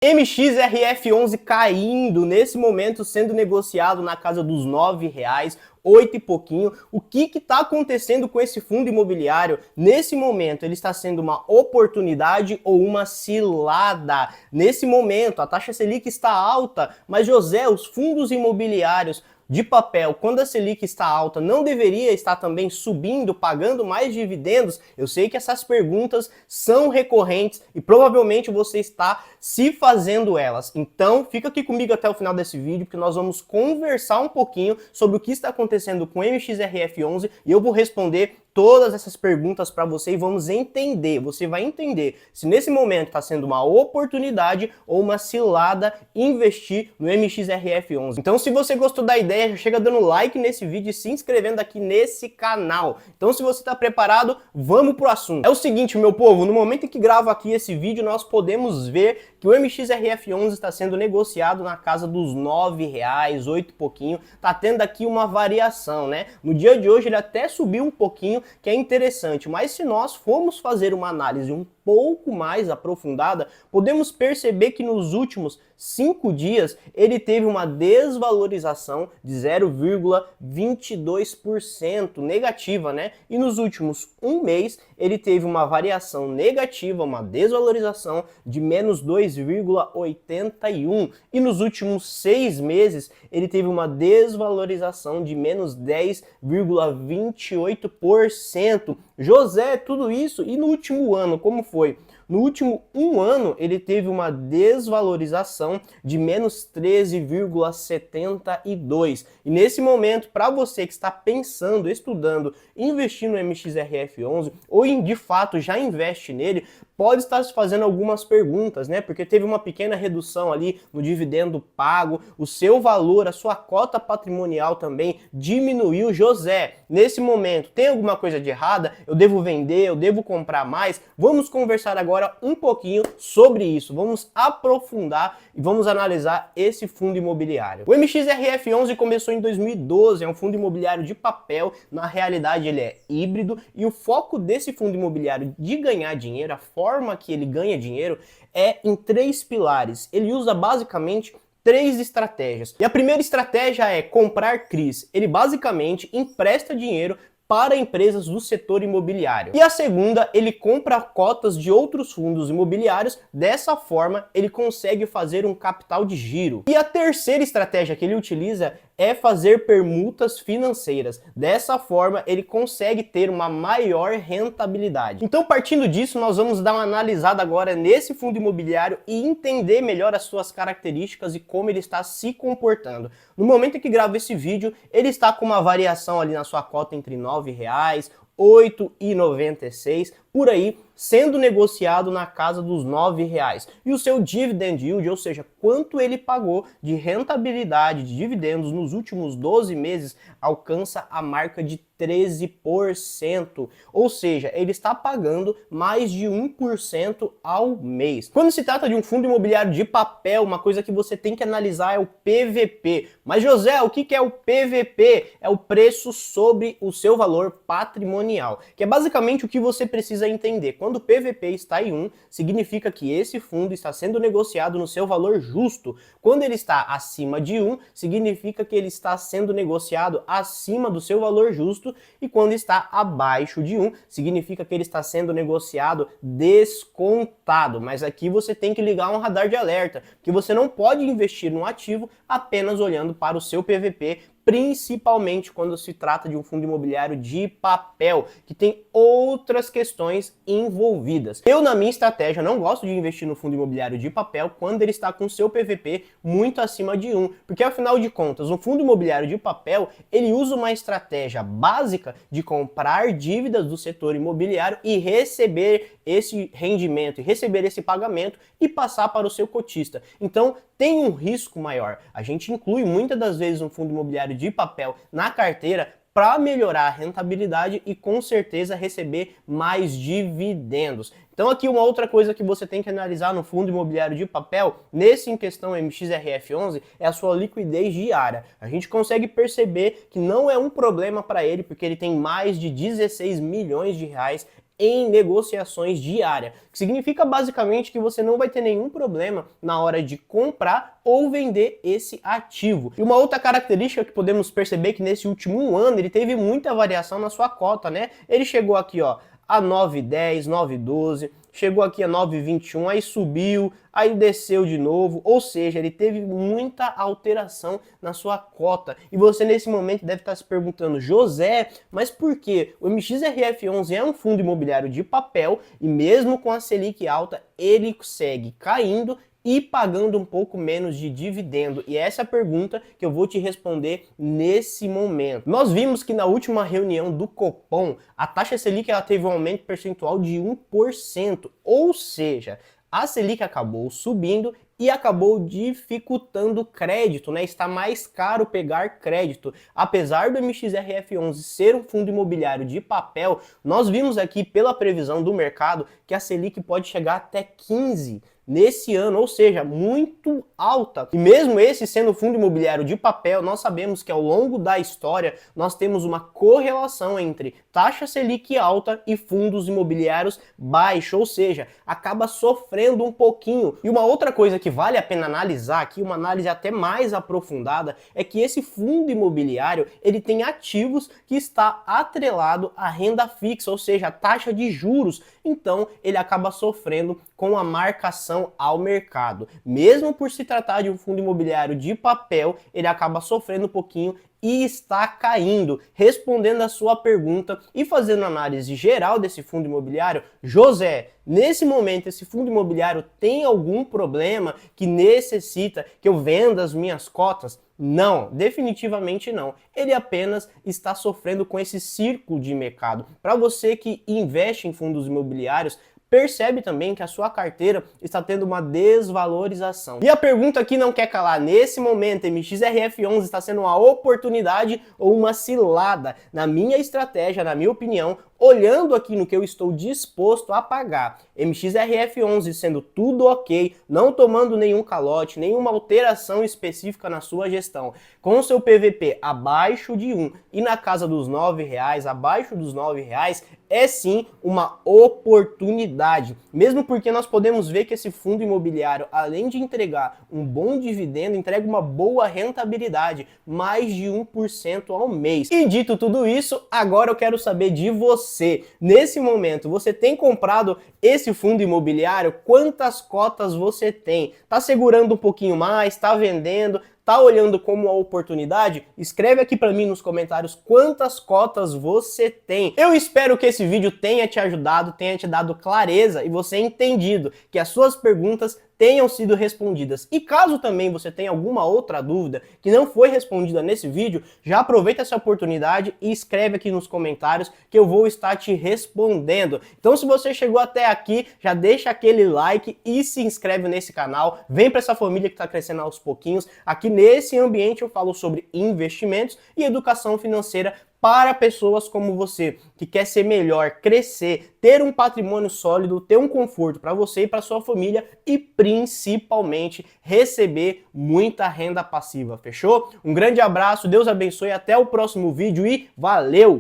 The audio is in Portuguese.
MXRF11 caindo, nesse momento sendo negociado na casa dos R$9, 8 e pouquinho. O que está acontecendo com esse fundo imobiliário? Nesse momento, ele está sendo uma oportunidade ou uma cilada? Nesse momento, a taxa Selic está alta, mas José, os fundos imobiliários de papel, quando a Selic está alta, não deveria estar também subindo, pagando mais dividendos? Eu sei que essas perguntas são recorrentes e provavelmente você está se fazendo elas. Então, fica aqui comigo até o final desse vídeo, porque nós vamos conversar um pouquinho sobre o que está acontecendo com o MXRF11 e eu vou responder todas essas perguntas para você e vamos entender, você vai entender se nesse momento está sendo uma oportunidade ou uma cilada investir no MXRF11. Então, se você gostou da ideia, já chega dando like nesse vídeo e se inscrevendo aqui nesse canal. Então, se você está preparado, vamos pro assunto. É o seguinte, meu povo, no momento em que gravo aqui esse vídeo, nós podemos ver que o MXRF11 está sendo negociado na casa dos R$9, 8 e pouquinho. Tá tendo aqui uma variação, né? No dia de hoje ele até subiu um pouquinho, que é interessante, mas se nós formos fazer uma análise um pouco mais aprofundada, podemos perceber que nos últimos 5 dias ele teve uma desvalorização de 0,22% negativa, né? E nos últimos um mês ele teve uma variação negativa, uma desvalorização de menos 2,81%. E nos últimos 6 meses ele teve uma desvalorização de menos 10,28%. José, tudo isso e no último ano, como foi? No último um ano, ele teve uma desvalorização de menos 13,72%. E nesse momento, para você que está pensando, estudando, investir no MXRF11, ou de fato já investe nele, pode estar se fazendo algumas perguntas, né? Porque teve uma pequena redução ali no dividendo pago, o seu valor, a sua cota patrimonial também diminuiu. José, nesse momento, tem alguma coisa de errada? Eu devo vender? Eu devo comprar mais? Vamos conversar agora um pouquinho sobre isso. Vamos aprofundar e vamos analisar esse fundo imobiliário. O MXRF11 começou em 2012, é um fundo imobiliário de papel. Na realidade, ele é híbrido e o foco desse fundo imobiliário de ganhar dinheiro, a forma que ele ganha dinheiro é em 3 pilares. Ele usa basicamente 3 estratégias. E a primeira estratégia é comprar CRIs. Ele basicamente empresta dinheiro para empresas do setor imobiliário. E a segunda, ele compra cotas de outros fundos imobiliários, dessa forma ele consegue fazer um capital de giro. E a terceira estratégia que ele utiliza é fazer permutas financeiras. Dessa forma ele consegue ter uma maior rentabilidade. Então, partindo disso, nós vamos dar uma analisada agora nesse fundo imobiliário e entender melhor as suas características e como ele está se comportando. No momento em que gravo esse vídeo, ele está com uma variação ali na sua cota entre R$9, 8,96, por aí, sendo negociado na casa dos R$9. E o seu dividend yield, ou seja, quanto ele pagou de rentabilidade de dividendos nos últimos 12 meses, alcança a marca de 13%. Ou seja, ele está pagando mais de 1% ao mês. Quando se trata de um fundo imobiliário de papel, uma coisa que você tem que analisar é o PVP. Mas José, o que é o PVP? É o preço sobre o seu valor patrimonial, que é basicamente o que você precisa entender. Quando o PVP está em 1, significa que esse fundo está sendo negociado no seu valor justo. Quando ele está acima de 1, significa que ele está sendo negociado acima do seu valor justo, e quando está abaixo de 1, significa que ele está sendo negociado descontado. Mas aqui você tem que ligar um radar de alerta, que você não pode investir no ativo apenas olhando para o seu PVP, principalmente quando se trata de um fundo imobiliário de papel, que tem outras questões envolvidas. Eu, na minha estratégia, não gosto de investir no fundo imobiliário de papel quando ele está com seu PVP muito acima de 1, porque afinal de contas, o fundo imobiliário de papel, ele usa uma estratégia básica de comprar dívidas do setor imobiliário e receber esse rendimento, e receber esse pagamento e passar para o seu cotista. Então, tem um risco maior. A gente inclui muitas das vezes um fundo imobiliário de papel na carteira para melhorar a rentabilidade e com certeza receber mais dividendos. Então aqui uma outra coisa que você tem que analisar no fundo imobiliário de papel, nesse em questão MXRF11, é a sua liquidez diária. A gente consegue perceber que não é um problema para ele, porque ele tem mais de 16 milhões de reais em negociações diárias, que significa basicamente que você não vai ter nenhum problema na hora de comprar ou vender esse ativo. E uma outra característica que podemos perceber que nesse último ano ele teve muita variação na sua cota, né? Ele chegou aqui, ó, a 9,10, 9,12, chegou aqui a 9,21, aí subiu, aí desceu de novo, ou seja, ele teve muita alteração na sua cota. E você nesse momento deve estar se perguntando, José, mas por quê? O MXRF11 é um fundo imobiliário de papel e mesmo com a Selic alta, ele segue caindo e pagando um pouco menos de dividendo? E essa é a pergunta que eu vou te responder nesse momento. Nós vimos que na última reunião do Copom, a taxa Selic ela teve um aumento percentual de 1%, ou seja, a Selic acabou subindo e acabou dificultando o crédito, né? Está mais caro pegar crédito. Apesar do MXRF11 ser um fundo imobiliário de papel, nós vimos aqui pela previsão do mercado que a Selic pode chegar até 15 nesse ano, ou seja, muito alta. E mesmo esse sendo fundo imobiliário de papel, nós sabemos que ao longo da história nós temos uma correlação entre taxa Selic alta e fundos imobiliários baixos, ou seja, acaba sofrendo um pouquinho. E uma outra coisa que vale a pena analisar aqui, uma análise até mais aprofundada, é que esse fundo imobiliário, ele tem ativos que está atrelado à renda fixa, ou seja, a taxa de juros. Então, ele acaba sofrendo com a marcação ao mercado. Mesmo por se tratar de um fundo imobiliário de papel, ele acaba sofrendo um pouquinho e está caindo. Respondendo a sua pergunta e fazendo análise geral desse fundo imobiliário, José, nesse momento esse fundo imobiliário tem algum problema que necessita que eu venda as minhas cotas? Não, definitivamente não. Ele apenas está sofrendo com esse círculo de mercado. Para você que investe em fundos imobiliários, percebe também que a sua carteira está tendo uma desvalorização. E a pergunta que não quer calar, nesse momento, MXRF11 está sendo uma oportunidade ou uma cilada? Na minha estratégia, na minha opinião, olhando aqui no que eu estou disposto a pagar, MXRF11 sendo tudo ok, não tomando nenhum calote, nenhuma alteração específica na sua gestão, com o seu PVP abaixo de 1 e na casa dos R$9, abaixo dos R$9, é sim uma oportunidade. Mesmo porque nós podemos ver que esse fundo imobiliário, além de entregar um bom dividendo, entrega uma boa rentabilidade, mais de 1% ao mês. E dito tudo isso, agora eu quero saber de você. Nesse momento, você tem comprado esse fundo imobiliário? Quantas cotas você tem? Tá segurando um pouquinho mais? Tá vendendo? Tá olhando como uma oportunidade? Escreve aqui para mim nos comentários quantas cotas você tem. Eu espero que esse vídeo tenha te ajudado, tenha te dado clareza e você entendido que as suas perguntas tenham sido respondidas. E caso também você tenha alguma outra dúvida que não foi respondida nesse vídeo, já aproveita essa oportunidade e escreve aqui nos comentários que eu vou estar te respondendo. Então se você chegou até aqui, já deixa aquele like e se inscreve nesse canal. Vem para essa família que está crescendo aos pouquinhos. Aqui nesse ambiente eu falo sobre investimentos e educação financeira para pessoas como você, que quer ser melhor, crescer, ter um patrimônio sólido, ter um conforto para você e para sua família e principalmente receber muita renda passiva, fechou? Um grande abraço, Deus abençoe, até o próximo vídeo e valeu!